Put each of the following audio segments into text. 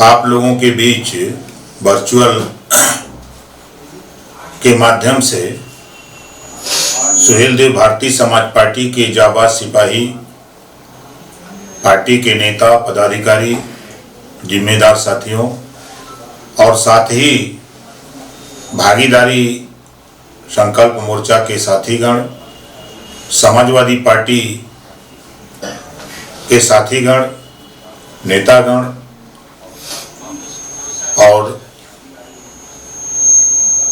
आप लोगों के बीच वर्चुअल के माध्यम से सुहेलदेव भारतीय समाज पार्टी के जाबाज सिपाही, पार्टी के नेता, पदाधिकारी, जिम्मेदार साथियों और साथ ही भागीदारी संकल्प मोर्चा के साथीगण, समाजवादी पार्टी के साथीगण, नेतागण और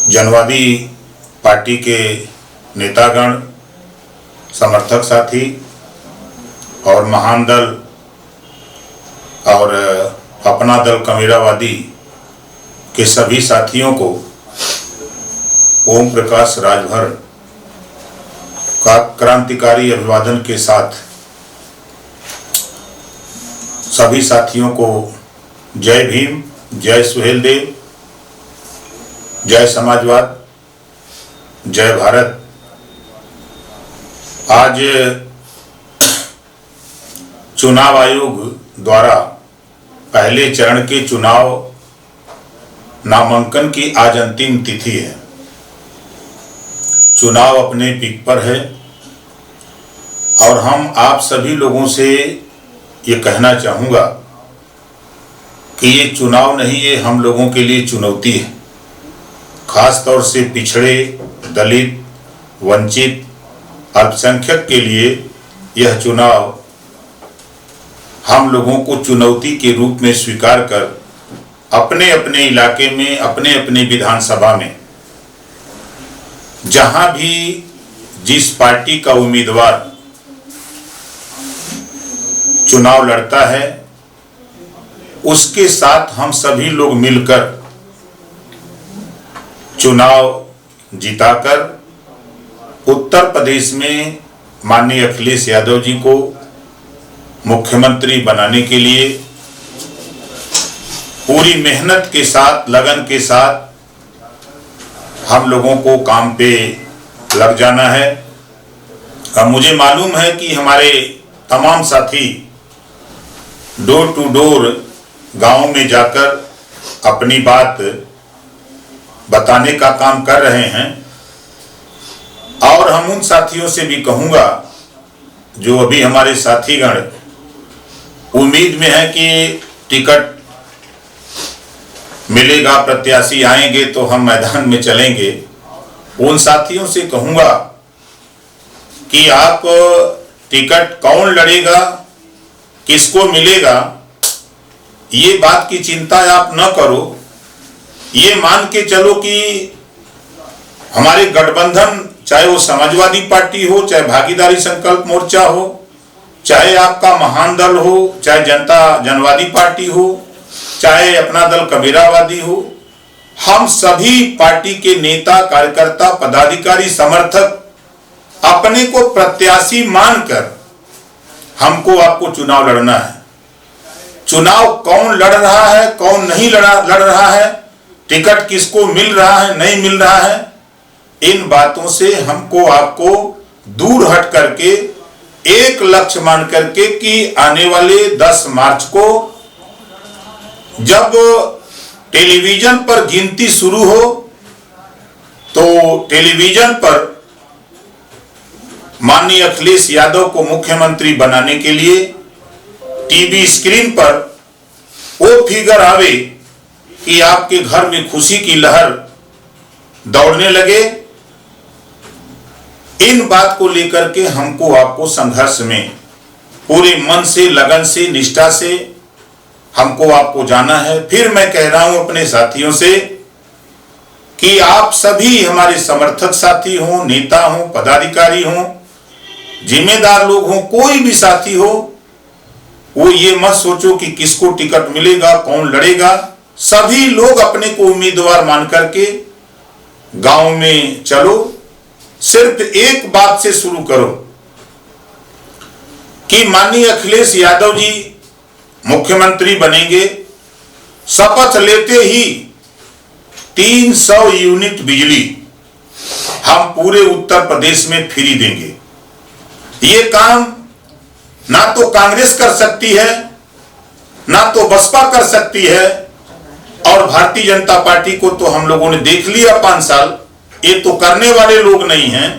जनवादी पार्टी के नेतागण, समर्थक साथी और महान दल और अपना दल कमेरावादी के सभी साथियों को ओम प्रकाश राजभर का क्रांतिकारी अभिवादन के साथ सभी साथियों को जय भीम, जय सुहेलदेव, जय समाजवाद, जय भारत। आज चुनाव आयोग द्वारा पहले चरण के चुनाव नामांकन की आज अंतिम तिथि है। चुनाव अपने पीक पर है और हम आप सभी लोगों से ये कहना चाहूँगा कि ये चुनाव नहीं, ये हम लोगों के लिए चुनौती है। खास तौर से पिछड़े, दलित, वंचित, अल्पसंख्यक के लिए यह चुनाव हम लोगों को चुनौती के रूप में स्वीकार कर अपने अपने इलाके में, अपने अपने विधानसभा में जहां भी जिस पार्टी का उम्मीदवार चुनाव लड़ता है उसके साथ हम सभी लोग मिलकर चुनाव जिताकर उत्तर प्रदेश में माननीय अखिलेश यादव जी को मुख्यमंत्री बनाने के लिए पूरी मेहनत के साथ, लगन के साथ हम लोगों को काम पे लग जाना है। अब मुझे मालूम है कि हमारे तमाम साथी डोर टू डोर गांव में जाकर अपनी बात बताने का काम कर रहे हैं और हम उन साथियों से भी कहूँगा जो अभी हमारे साथीगण उम्मीद में है कि टिकट मिलेगा, प्रत्याशी आएंगे तो हम मैदान में चलेंगे। उन साथियों से कहूँगा कि आप टिकट कौन लड़ेगा, किसको मिलेगा, ये बात की चिंता आप न करो। ये मान के चलो कि हमारे गठबंधन, चाहे वो समाजवादी पार्टी हो, चाहे भागीदारी संकल्प मोर्चा हो, चाहे आपका महान दल हो, चाहे जनवादी पार्टी हो, चाहे अपना दल कबीरावादी हो, हम सभी पार्टी के नेता, कार्यकर्ता, पदाधिकारी, समर्थक अपने को प्रत्याशी मानकर हमको आपको चुनाव लड़ना है। चुनाव कौन लड़ रहा है, कौन नहीं लड़ रहा है, टिकट किसको मिल रहा है, नहीं मिल रहा है, इन बातों से हमको आपको दूर हट करके एक लक्ष्य मान करके कि आने वाले 10 मार्च को जब टेलीविजन पर गिनती शुरू हो तो टेलीविजन पर माननीय अखिलेश यादव को मुख्यमंत्री बनाने के लिए टीवी स्क्रीन पर वो फिगर आवे कि आपके घर में खुशी की लहर दौड़ने लगे। इन बात को लेकर के हमको आपको संघर्ष में पूरे मन से, लगन से, निष्ठा से हमको आपको जाना है। फिर मैं कह रहा हूं अपने साथियों से कि आप सभी हमारे समर्थक साथी हो, नेता हो, पदाधिकारी हो, जिम्मेदार लोग हो, कोई भी साथी हो, वो ये मत सोचो कि किसको टिकट मिलेगा, कौन लड़ेगा। सभी लोग अपने को उम्मीदवार मान करके गांव में चलो। सिर्फ एक बात से शुरू करो कि माननीय अखिलेश यादव जी मुख्यमंत्री बनेंगे, शपथ लेते ही 300 यूनिट बिजली हम पूरे उत्तर प्रदेश में फ्री देंगे। ये काम ना तो कांग्रेस कर सकती है, ना तो बसपा कर सकती है, और भारतीय जनता पार्टी को तो हम लोगों ने देख लिया 5 साल, ये तो करने वाले लोग नहीं हैं।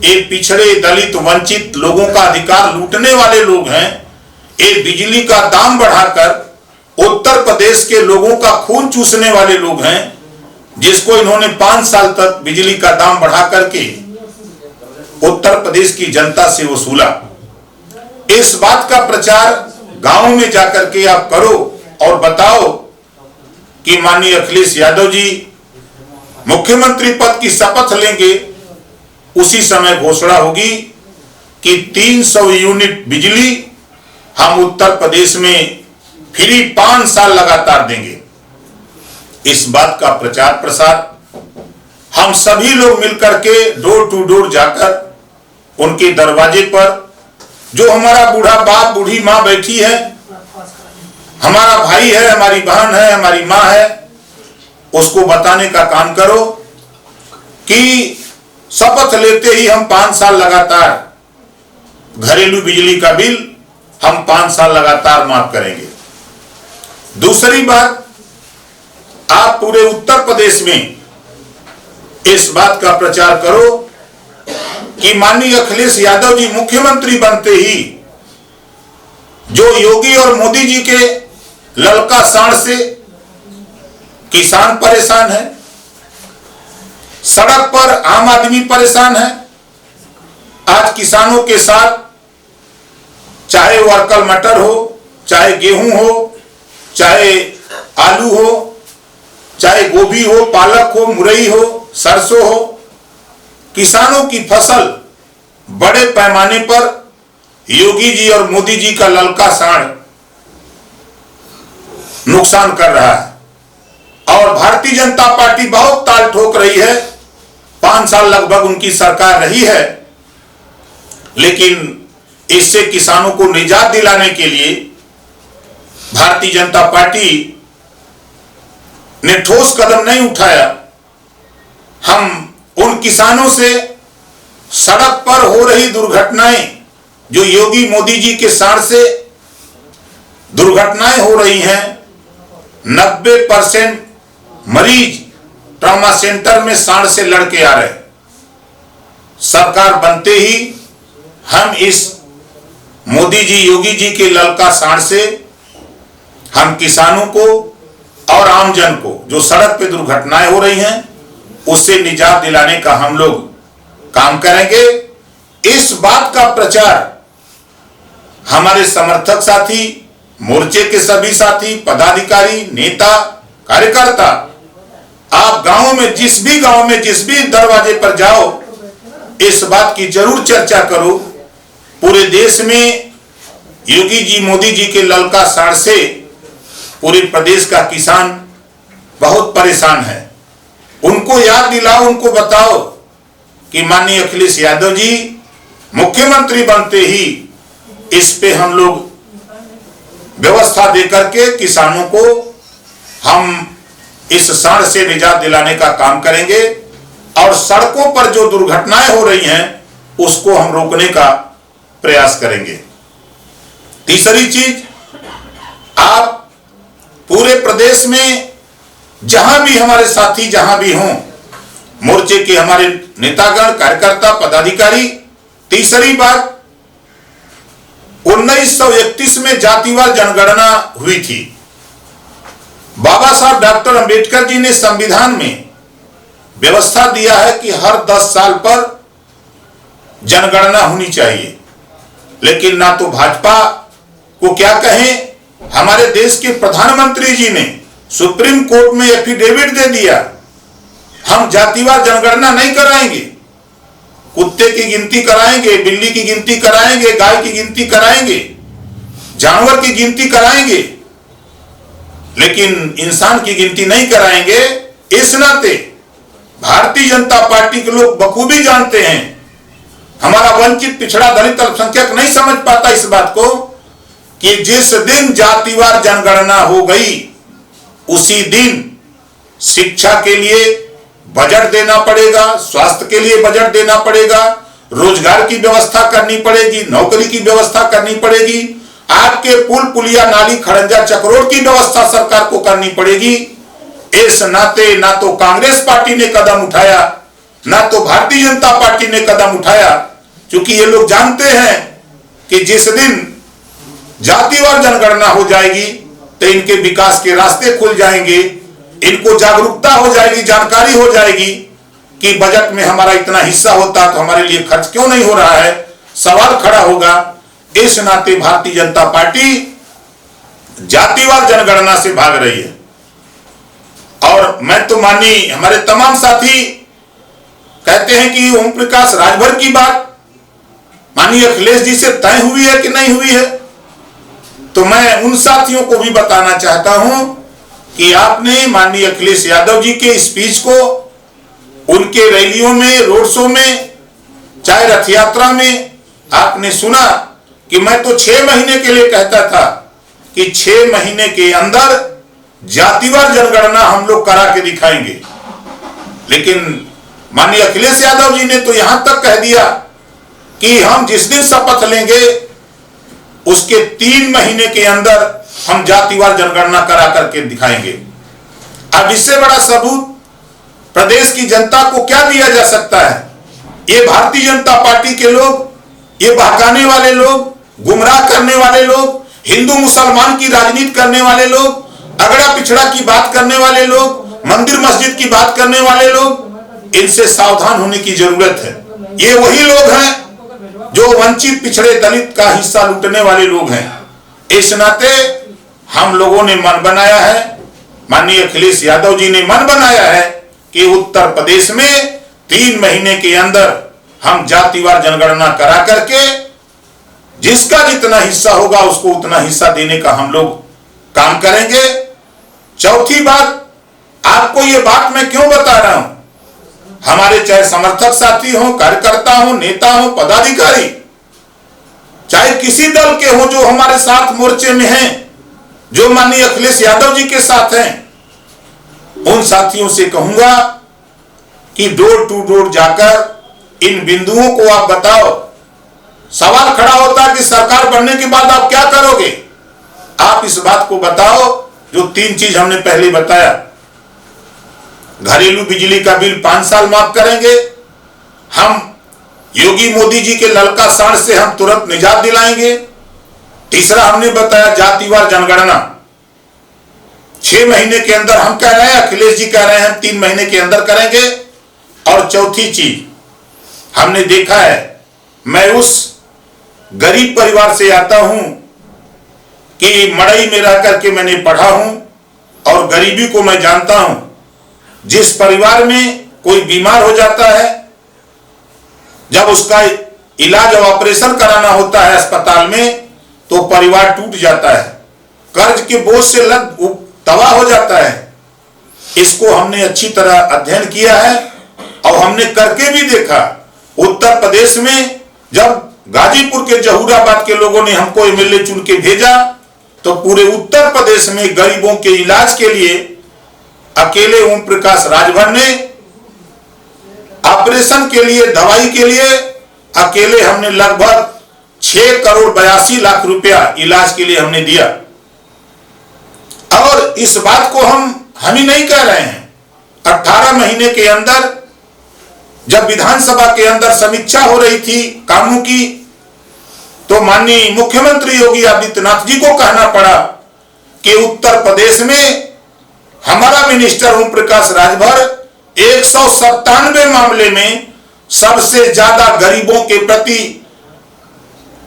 ये पिछड़े, दलित, वंचित लोगों का अधिकार लूटने वाले लोग हैं। ये बिजली का दाम बढ़ाकर उत्तर प्रदेश के लोगों का खून चूसने वाले लोग हैं, जिसको इन्होंने 5 साल तक बिजली का दाम बढ़ा करके उत्तर प्रदेश की जनता से वसूला। इस बात का प्रचार गांव में जाकर के आप करो और बताओ कि माननीय अखिलेश यादव जी मुख्यमंत्री पद की शपथ लेंगे, उसी समय घोषणा होगी कि 300 यूनिट बिजली हम उत्तर प्रदेश में फ्री 5 साल लगातार देंगे। इस बात का प्रचार प्रसार हम सभी लोग मिलकर के डोर टू डोर जाकर उनके दरवाजे पर, जो हमारा बूढ़ा बाप बूढ़ी माँ बैठी है, हमारा भाई है, हमारी बहन है, हमारी माँ है, उसको बताने का काम करो कि शपथ लेते ही हम 5 साल लगातार घरेलू बिजली का बिल हम 5 साल लगातार माफ करेंगे। दूसरी बात, आप पूरे उत्तर प्रदेश में इस बात का प्रचार करो कि माननीय अखिलेश यादव जी मुख्यमंत्री बनते ही जो योगी और मोदी जी के ललका साड़ से किसान परेशान है, सड़क पर आम आदमी परेशान है। आज किसानों के साथ चाहे वो अरकल मटर हो, चाहे गेहूं हो, चाहे आलू हो, चाहे गोभी हो, पालक हो, मुरई हो, सरसों हो, किसानों की फसल बड़े पैमाने पर योगी जी और मोदी जी का ललका साड़ नुकसान कर रहा है। और भारतीय जनता पार्टी बहुत ताल ठोक रही है। 5 साल लगभग उनकी सरकार रही है, लेकिन इससे किसानों को निजात दिलाने के लिए भारतीय जनता पार्टी ने ठोस कदम नहीं उठाया। हम उन किसानों से सड़क पर हो रही दुर्घटनाएं, जो योगी मोदी जी के साड़ से दुर्घटनाएं हो रही हैं, 90% मरीज ट्रॉमा सेंटर में साड़ से लड़के आ रहे। सरकार बनते ही हम इस मोदी जी योगी जी के ललका साड़ से हम किसानों को और आमजन को, जो सड़क पे दुर्घटनाएं हो रही हैं, उससे निजात दिलाने का हम लोग काम करेंगे। इस बात का प्रचार हमारे समर्थक साथी, मोर्चे के सभी साथी, पदाधिकारी, नेता, कार्यकर्ता, आप गांवों में, जिस भी दरवाजे पर जाओ, इस बात की जरूर चर्चा करो। पूरे देश में योगी जी मोदी जी के ललका साड़ से पूरे प्रदेश का किसान बहुत परेशान है। उनको याद दिलाओ, उनको बताओ कि माननीय अखिलेश यादव जी मुख्यमंत्री बनते ही इस पे हम लोग व्यवस्था देकर के किसानों को हम इस साड़ से निजात दिलाने का काम करेंगे, और सड़कों पर जो दुर्घटनाएं हो रही हैं उसको हम रोकने का प्रयास करेंगे। तीसरी चीज, आप पूरे प्रदेश में जहां भी हमारे साथी जहां भी हों, मोर्चे के हमारे नेतागण, कार्यकर्ता, पदाधिकारी, तीसरी बात, 1931 में जातिवार जनगणना हुई थी। बाबा साहब डॉक्टर अंबेडकर जी ने संविधान में व्यवस्था दिया है कि हर 10 साल पर जनगणना होनी चाहिए, लेकिन ना तो भाजपा को क्या कहें, हमारे देश के प्रधानमंत्री जी ने सुप्रीम कोर्ट में एफिडेविट दे दिया, हम जातिवार जनगणना नहीं कराएंगे, कुत्ते की गिनती कराएंगे, बिल्ली की गिनती कराएंगे, गाय की गिनती कराएंगे, जानवर की गिनती कराएंगे, लेकिन इंसान की गिनती नहीं कराएंगे। इस नाते भारतीय जनता पार्टी के लोग बखूबी जानते हैं, हमारा वंचित, पिछड़ा, दलित, अल्पसंख्यक नहीं समझ पाता इस बात को कि जिस दिन जातिवार जनगणना हो गई उसी दिन शिक्षा के लिए बजट देना पड़ेगा, स्वास्थ्य के लिए बजट देना पड़ेगा, रोजगार की व्यवस्था करनी पड़ेगी, नौकरी की व्यवस्था करनी पड़ेगी, आपके पुल पुलिया नाली खड़ंजा चक्रोड़ की व्यवस्था सरकार को करनी पड़ेगी। इस नाते ना तो कांग्रेस पार्टी ने कदम उठाया, ना तो भारतीय जनता पार्टी ने कदम उठाया, क्योंकि ये लोग जानते हैं कि जिस दिन जातिवार जनगणना हो जाएगी तो इनके विकास के रास्ते खुल जाएंगे, इनको जागरूकता हो जाएगी, जानकारी हो जाएगी कि बजट में हमारा इतना हिस्सा होता तो हमारे लिए खर्च क्यों नहीं हो रहा है, सवाल खड़ा होगा। इस नाते भारतीय जनता पार्टी जातिवार जनगणना से भाग रही है। और मैं तो माननीय हमारे तमाम साथी कहते हैं कि ओम प्रकाश राजभर की बात माननीय अखिलेश जी से तय हुई है कि नहीं हुई है, तो मैं उन साथियों को भी बताना चाहता हूं कि आपने माननीय अखिलेश यादव जी के स्पीच को उनके रैलियों में, रोड शो में, चाहे रथ यात्रा में आपने सुना कि मैं तो 6 महीने के लिए कहता था कि 6 महीने के अंदर जातिवार जनगणना हम लोग करा के दिखाएंगे। लेकिन माननीय अखिलेश यादव जी ने तो यहां तक कह दिया कि हम जिस दिन शपथ लेंगे उसके 3 महीने के अंदर हम जातिवार जनगणना करा करके दिखाएंगे। अब इससे बड़ा सबूत प्रदेश की जनता को क्या दिया जा सकता है? ये भारतीय जनता पार्टी के लोग, ये बहकाने वाले लोग, गुमराह करने वाले लोग, हिंदू मुसलमान की राजनीति करने वाले लोग, अगड़ा पिछड़ा की बात करने वाले लोग, मंदिर मस्जिद की बात करने वाले लोग, इनसे सावधान होने की जरूरत है। ये वही लोग हैं जो वंचित पिछड़े दलित का हिस्सा लूटने वाले लोग हैं। इस नाते हम लोगों ने मन बनाया है, माननीय अखिलेश यादव जी ने मन बनाया है कि उत्तर प्रदेश में 3 महीने के अंदर हम जातिवार जनगणना करा करके जिसका जितना हिस्सा होगा उसको उतना हिस्सा देने का हम लोग काम करेंगे। चौथी बात, आपको ये बात मैं क्यों बता रहा हूं, हमारे चाहे समर्थक साथी हो, कार्यकर्ता हो, नेता हो, पदाधिकारी, चाहे किसी दल के हो जो हमारे साथ मोर्चे में हैं, जो माननीय अखिलेश यादव जी के साथ हैं, उन साथियों से कहूंगा कि डोर टू डोर जाकर इन बिंदुओं को आप बताओ। सवाल खड़ा होता है कि सरकार बनने के बाद आप क्या करोगे? आप इस बात को बताओ जो 3 चीज हमने पहले बताया। घरेलू बिजली का बिल 5 साल माफ करेंगे, हम योगी मोदी जी के ललका सांड से हम तुरंत निजात दिलाएंगे। तीसरा हमने बताया जातिवार जनगणना 6 महीने के अंदर हम कह रहे हैं, अखिलेश जी कह रहे हैं 3 महीने के अंदर करेंगे। और चौथी चीज हमने देखा है, मैं उस गरीब परिवार से आता हूं कि मड़ई में रह करके मैंने पढ़ा हूं और गरीबी को मैं जानता हूं। जिस परिवार में कोई बीमार हो जाता है, जब उसका इलाज और ऑपरेशन कराना होता है अस्पताल में, तो परिवार टूट जाता है, कर्ज के बोझ से तबाह हो जाता है। इसको हमने अच्छी तरह अध्ययन किया है और हमने करके भी देखा। उत्तर प्रदेश में जब गाजीपुर के जहूराबाद के लोगों ने हमको एमएलए चुन के भेजा, तो पूरे उत्तर प्रदेश में गरीबों के इलाज के लिए अकेले ओम प्रकाश राजभर ने, ऑपरेशन के लिए, दवाई के लिए अकेले हमने लगभग 6 करोड़ 82 लाख रुपया इलाज के लिए हमने दिया। और इस बात को हम ही नहीं कह रहे हैं। 18 महीने के अंदर जब विधानसभा के अंदर समीक्षा हो रही थी कामों की, तो माननीय मुख्यमंत्री योगी आदित्यनाथ जी को कहना पड़ा कि उत्तर प्रदेश में हमारा मिनिस्टर ओम प्रकाश राजभर 197 मामले में सबसे ज्यादा गरीबों के प्रति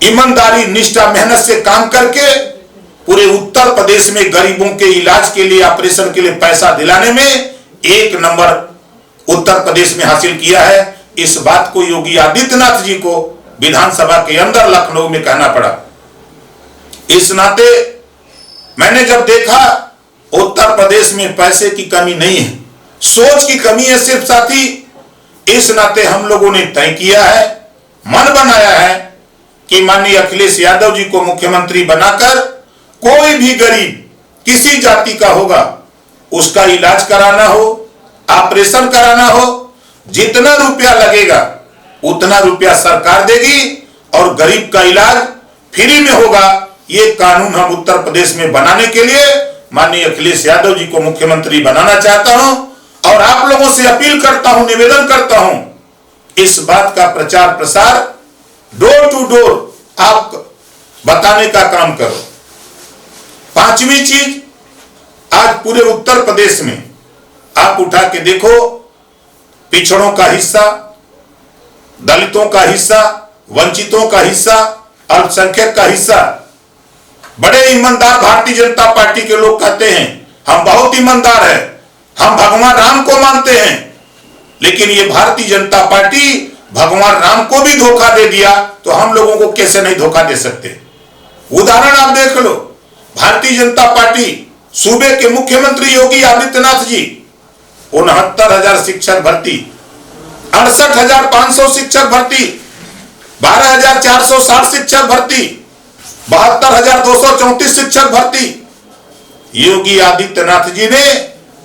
ईमानदारी, निष्ठा, मेहनत से काम करके पूरे उत्तर प्रदेश में गरीबों के इलाज के लिए, ऑपरेशन के लिए पैसा दिलाने में 1 नंबर उत्तर प्रदेश में हासिल किया है। इस बात को योगी आदित्यनाथ जी को विधानसभा के अंदर लखनऊ में कहना पड़ा। इस नाते मैंने जब देखा उत्तर प्रदेश में पैसे की कमी नहीं है, सोच की कमी है सिर्फ साथी। इस नाते हम लोगों ने तय किया है, मन बनाया है कि माननीय अखिलेश यादव जी को मुख्यमंत्री बनाकर कोई भी गरीब किसी जाति का होगा, उसका इलाज कराना हो, ऑपरेशन कराना हो, जितना रुपया लगेगा उतना रुपया सरकार देगी और गरीब का इलाज फ्री में होगा। ये कानून हम उत्तर प्रदेश में बनाने के लिए माननीय अखिलेश यादव जी को मुख्यमंत्री बनाना चाहता हूं और आप लोगों से अपील करता हूं, निवेदन करता हूं, इस बात का प्रचार प्रसार डोर टू डोर आप बताने का काम करो। पांचवी चीज, आज पूरे उत्तर प्रदेश में आप उठा के देखो, पिछड़ों का हिस्सा, दलितों का हिस्सा, वंचितों का हिस्सा, अल्पसंख्यक का हिस्सा, बड़े ईमानदार भारतीय जनता पार्टी के लोग कहते हैं हम बहुत ईमानदार हैं, हम भगवान राम को मानते हैं, लेकिन ये भारतीय जनता पार्टी भगवान राम को भी धोखा दे दिया तो हम लोगों को कैसे नहीं धोखा दे सकते। उदाहरण आप देख लो, भारतीय जनता पार्टी सूबे के मुख्यमंत्री योगी आदित्यनाथ जी 69,000 शिक्षक भर्ती, 68,500 शिक्षक भर्ती, 12,460 शिक्षक भर्ती, 72,234 शिक्षक भर्ती। योगी आदित्यनाथ जी ने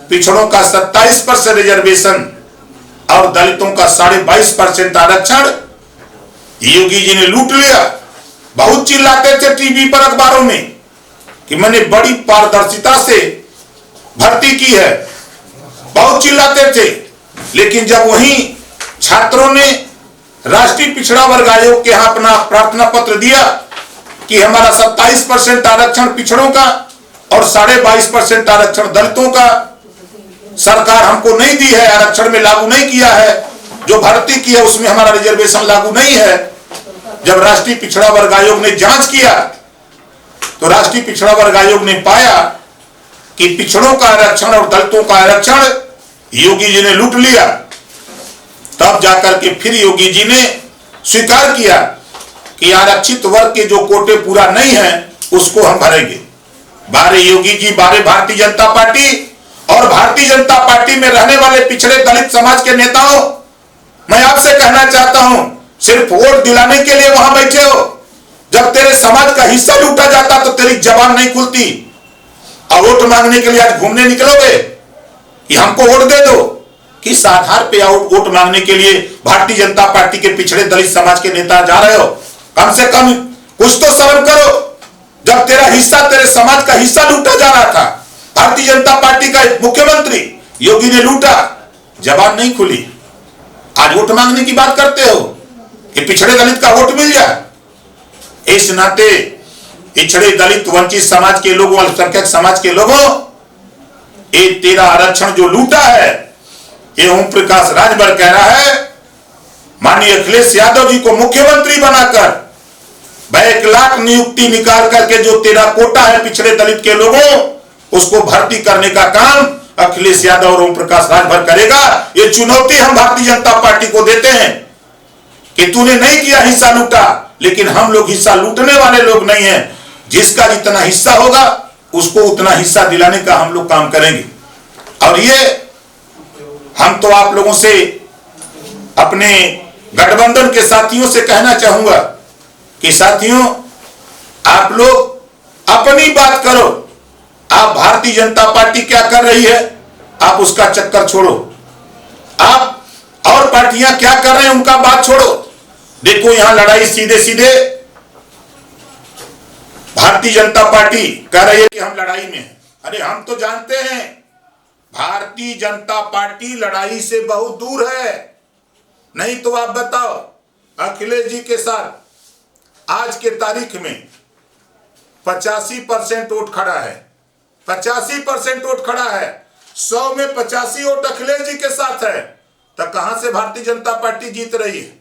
पिछड़ों का 27% रिजर्वेशन और दलितों का 22.5% आरक्षण योगी जी ने लूट लिया। बहुत चिल्लाते थे टीवी पर, अखबारों में कि मैंने बड़ी पारदर्शिता से भर्ती की है, बहुत चिल्लाते थे, लेकिन जब वहीं छात्रों ने राष्ट्रीय पिछड़ा वर्ग आयोग के यहां अपना प्रार्थना पत्र दिया कि हमारा 27% आरक्षण पिछड़ों का और 22.5% आरक्षण दलितों का सरकार हमको नहीं दी है, आरक्षण में लागू नहीं किया है, जो भर्ती की है उसमें हमारा रिजर्वेशन लागू नहीं है। जब राष्ट्रीय पिछड़ा वर्ग आयोग ने जांच किया तो राष्ट्रीय पिछड़ा वर्ग आयोग ने पाया कि पिछड़ों का आरक्षण और दलितों का आरक्षण योगी जी ने लूट लिया। तब जाकर के फिर योगी जी ने स्वीकार किया कि आरक्षित वर्ग के जो कोटे पूरा नहीं है उसको हम भरेंगे। बारे योगी जी, बारे भारतीय जनता पार्टी और भारतीय जनता पार्टी में रहने वाले पिछड़े दलित समाज के नेताओं, मैं आपसे कहना चाहता हूं, सिर्फ वोट दिलाने के लिए वहां बैठे हो। जब तेरे समाज का हिस्सा लूटा जाता तो तेरी जबान नहीं खुलती और वोट मांगने के लिए आज घूमने निकलोगे कि हमको वोट दे दो। किस आधार पे वोट मांगने के लिए भारतीय जनता पार्टी के पिछड़े दलित समाज के नेता जा रहे हो? कम से कम कुछ तो शर्म करो। जब तेरा हिस्सा, तेरे समाज का हिस्सा लूटा जा रहा था, भारतीय जनता पार्टी का मुख्यमंत्री योगी ने लूटा, जबान नहीं खुली, आज वोट मांगने की बात करते हो कि पिछड़े दलित का वोट मिल जाए। इस नाते पिछड़े दलित वंचित समाज के लोगों, अल्पसंख्यक समाज के लोगों, ये तेरा आरक्षण जो लूटा है, ये ओम प्रकाश राजभर कह रहा है माननीय अखिलेश यादव जी को मुख्यमंत्री बनाकर 1 लाख नियुक्ति निकाल करके जो तेरा कोटा है पिछड़े दलित के लोगों, उसको भर्ती करने का काम अखिलेश यादव और ओम प्रकाश राजभर करेगा। ये चुनौती हम भारतीय जनता पार्टी को देते हैं कि तूने नहीं किया, हिस्सा लूटा, लेकिन हम लोग हिस्सा लूटने वाले लोग नहीं हैं। जिसका जितना हिस्सा होगा उसको उतना हिस्सा दिलाने का हम लोग काम करेंगे। और ये हम तो आप लोगों से, अपने गठबंधन के साथियों से कहना चाहूंगा कि साथियों, आप लोग अपनी बात करो। आप भारतीय जनता पार्टी क्या कर रही है आप उसका चक्कर छोड़ो, आप और पार्टियां क्या कर रहे हैं उनका बात छोड़ो। देखो यहां लड़ाई सीधे सीधे भारतीय जनता पार्टी कह रही है कि हम लड़ाई में हैं। अरे हम तो जानते हैं भारतीय जनता पार्टी लड़ाई से बहुत दूर है। नहीं तो आप बताओ, अखिलेश जी के साथ आज के तारीख में 85% वोट खड़ा है, 85% वोट खड़ा है, 100 में 85 वोट अखिलेश जी के साथ है। तो कहां से भारतीय जनता पार्टी जीत रही है?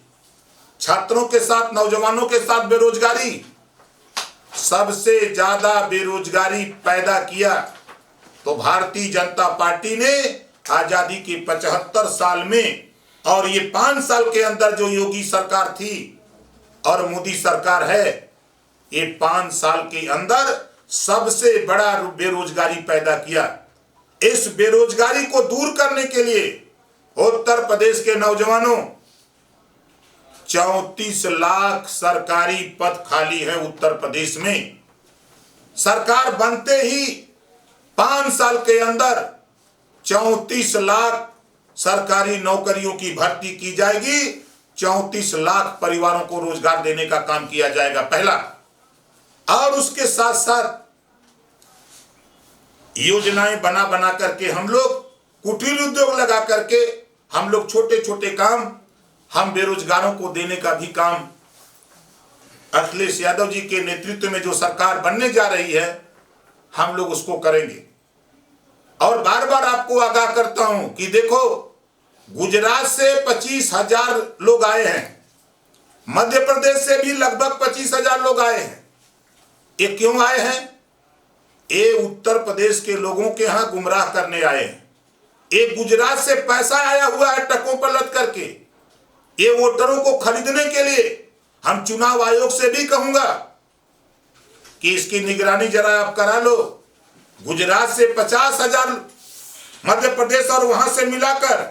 छात्रों के साथ, नौजवानों के साथ बेरोजगारी, सबसे ज्यादा बेरोजगारी पैदा किया तो भारतीय जनता पार्टी ने आजादी के 75 साल में, और ये 5 साल के अंदर जो योगी सरकार थी और मोदी सरकार है, ये 5 साल के अंदर सबसे बड़ा बेरोजगारी पैदा किया। इस बेरोजगारी को दूर करने के लिए उत्तर प्रदेश के नौजवानों, 34 लाख सरकारी पद खाली है उत्तर प्रदेश में। सरकार बनते ही 5 साल के अंदर 34 लाख सरकारी नौकरियों की भर्ती की जाएगी, 34 लाख परिवारों को रोजगार देने का काम किया जाएगा। पहला। और उसके साथ साथ योजनाएं बना बना करके हम लोग कुटीर उद्योग लगा करके हम लोग छोटे छोटे काम हम बेरोजगारों को देने का भी काम अखिलेश यादव जी के नेतृत्व में जो सरकार बनने जा रही है हम लोग उसको करेंगे। और बार बार आपको आगाह करता हूं कि देखो, गुजरात से 25,000 लोग आए हैं, मध्य प्रदेश से भी लगभग 25,000 लोग आए हैं। ये क्यों आए हैं? ये उत्तर प्रदेश के लोगों के यहां गुमराह करने आए हैं। एक गुजरात से पैसा आया हुआ है टकों पर लद करके, ये वोटरों को खरीदने के लिए। हम चुनाव आयोग से भी कहूंगा कि इसकी निगरानी जरा आप करा लो। गुजरात से 50,000, मध्य प्रदेश और वहां से मिलाकर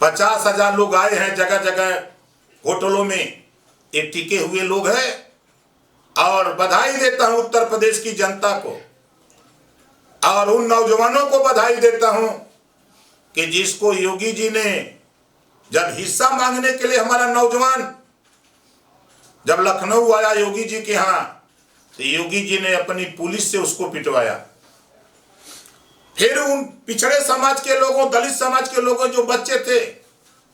50,000 लोग आए हैं। जगह जगह होटलों में ये टिके हुए लोग हैं। और बधाई देता हूं उत्तर प्रदेश की जनता को और उन नौजवानों को बधाई देता हूं कि जिसको योगी जी ने जब हिस्सा मांगने के लिए, हमारा नौजवान जब लखनऊ आया योगी जी के यहां, तो योगी जी ने अपनी पुलिस से उसको पिटवाया। फिर उन पिछड़े समाज के लोगों, दलित समाज के लोगों, जो बच्चे थे,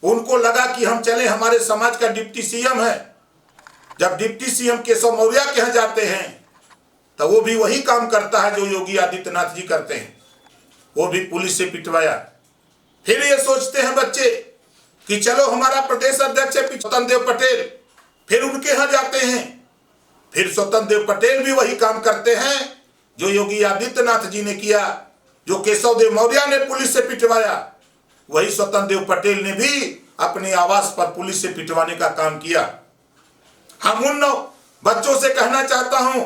उनको लगा कि हम चले, हमारे समाज का डिप्टी सीएम है। जब डिप्टी सीएम केशव मौर्य के यहां जाते हैं तो वो भी वही काम करता है जो योगी आदित्यनाथ जी करते हैं, वो भी पुलिस से पिटवाया। फिर ये सोचते हैं बच्चे कि चलो हमारा प्रदेश अध्यक्ष है स्वतंत्र देव पटेल, फिर उनके यहां जाते हैं, फिर स्वतंत्र देव पटेल भी वही काम करते हैं जो योगी आदित्यनाथ जी ने किया। जो केशव देव मौर्य ने पुलिस से पिटवाया, वही स्वतंत्र देव पटेल ने भी अपने आवास पर पुलिस से पिटवाने का काम किया। हम उन बच्चों से कहना चाहता हूं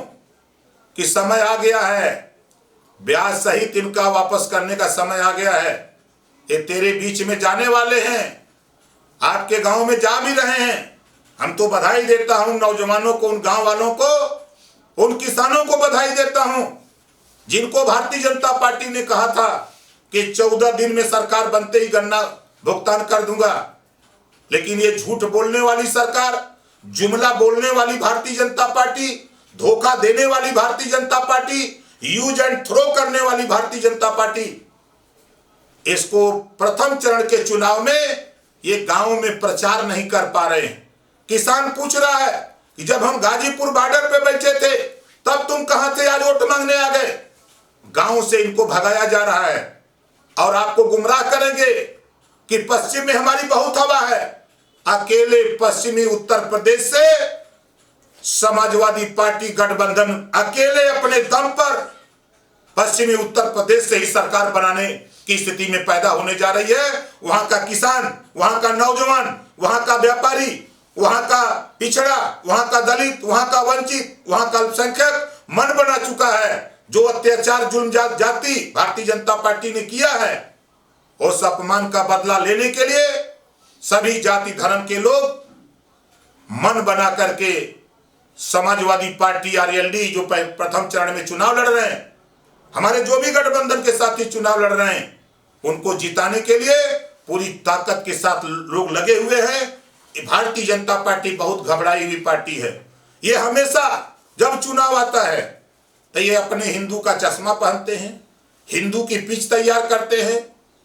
कि समय आ गया है, ब्याज सहित इनका वापस करने का समय आ गया है। ये तेरे बीच में जाने वाले हैं, आपके गांव में जा भी रहे हैं। हम तो बधाई देता हूं नौजवानों को, उन गांव वालों को, उन किसानों को बधाई देता हूं जिनको भारतीय जनता पार्टी ने कहा था कि 14 दिन में सरकार बनते ही गन्ना भुगतान कर दूंगा। लेकिन ये झूठ बोलने वाली सरकार, जुमला बोलने वाली भारतीय जनता पार्टी, धोखा देने वाली Bharatiya Janata party, use and throw करने वाली भारतीय जनता पार्टी, इसको प्रथम चरण के चुनाव में ये गांव में प्रचार नहीं कर पा रहे हैं। किसान पूछ रहा है कि जब हम गाजीपुर बॉर्डर पे बैठे थे तब तुम कहां थे, आज वोट मांगने आ गए। गांव से इनको भगाया जा रहा है और आपको गुमराह करेंगे कि पश्चिम में हमारी बहुत हवा है। अकेले पश्चिमी उत्तर प्रदेश से समाजवादी पार्टी गठबंधन अकेले अपने दम पर पश्चिमी उत्तर प्रदेश से ही सरकार बनाने की स्थिति में पैदा होने जा रही है। वहां का किसान, वहां का नौजवान, वहां का व्यापारी, वहां का पिछड़ा, वहां का दलित, वहां का वंचित, वहां का अल्पसंख्यक मन बना चुका है। जो अत्याचार जुल्म जाति भारतीय जनता पार्टी ने किया है, उस अपमान का बदला लेने के लिए सभी जाति धर्म के लोग मन बना करके समाजवादी पार्टी आरएलडी जो प्रथम चरण में चुनाव लड़ रहे हैं, हमारे जो भी गठबंधन के साथी चुनाव लड़ रहे हैं, उनको जिताने के लिए पूरी ताकत के साथ लोग लगे हुए हैं। भारतीय जनता पार्टी बहुत घबराई हुई पार्टी है। ये हमेशा जब चुनाव आता है तो ये अपने हिंदू का चश्मा पहनते हैं, हिंदू की पिच तैयार करते हैं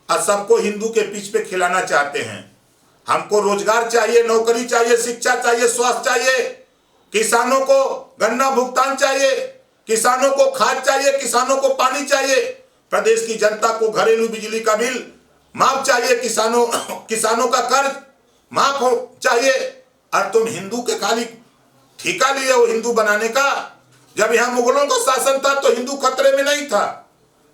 और सबको हिंदू के पिच पे खिलाना चाहते हैं। हमको रोजगार चाहिए, नौकरी चाहिए, शिक्षा चाहिए, स्वास्थ्य चाहिए, किसानों को गन्ना भुगतान चाहिए, किसानों को खाद चाहिए, किसानों को पानी चाहिए, प्रदेश की जनता को घरेलू बिजली का बिल माफ चाहिए, किसानों का कर्ज माफ हो चाहिए। और तुम हिंदू के खाली ठेका लिए हो हिंदू बनाने का। जब यहां मुगलों का शासन था तो हिंदू खतरे में नहीं था।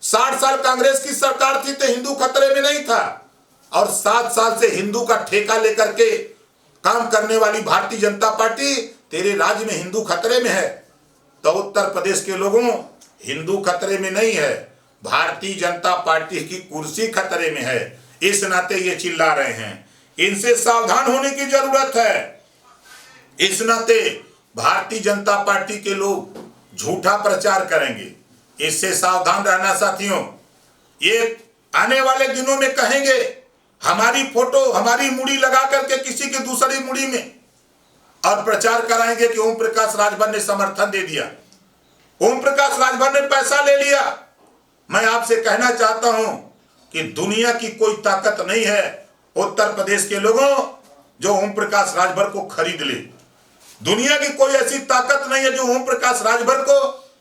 60 साल कांग्रेस की सरकार थी तो हिंदू खतरे में नहीं था। और 7 साल से हिंदू का ठेका लेकर के काम करने वाली भारतीय जनता पार्टी, तेरे राज्य में हिंदू खतरे में है। तो उत्तर प्रदेश के लोगों, हिंदू खतरे में नहीं है, भारतीय जनता पार्टी की कुर्सी खतरे में है। इस नाते ये चिल्ला रहे हैं, इनसे सावधान होने की जरूरत है। इस नाते भारतीय जनता पार्टी के लोग झूठा प्रचार करेंगे, इससे सावधान रहना साथियों। ये आने वाले दिनों में कहेंगे हमारी फोटो, हमारी मुड़ी लगा करके किसी की दूसरी मुड़ी में और प्रचार कराएंगे कि ओम प्रकाश राजभर ने समर्थन दे दिया, ओम प्रकाश राजभर ने पैसा ले लिया। मैं आपसे कहना चाहता हूं कि दुनिया की कोई ताकत नहीं है उत्तर प्रदेश के लोगों जो ओम प्रकाश राजभर को खरीद ले। दुनिया की कोई ऐसी ताकत नहीं है जो ओम प्रकाश राजभर को,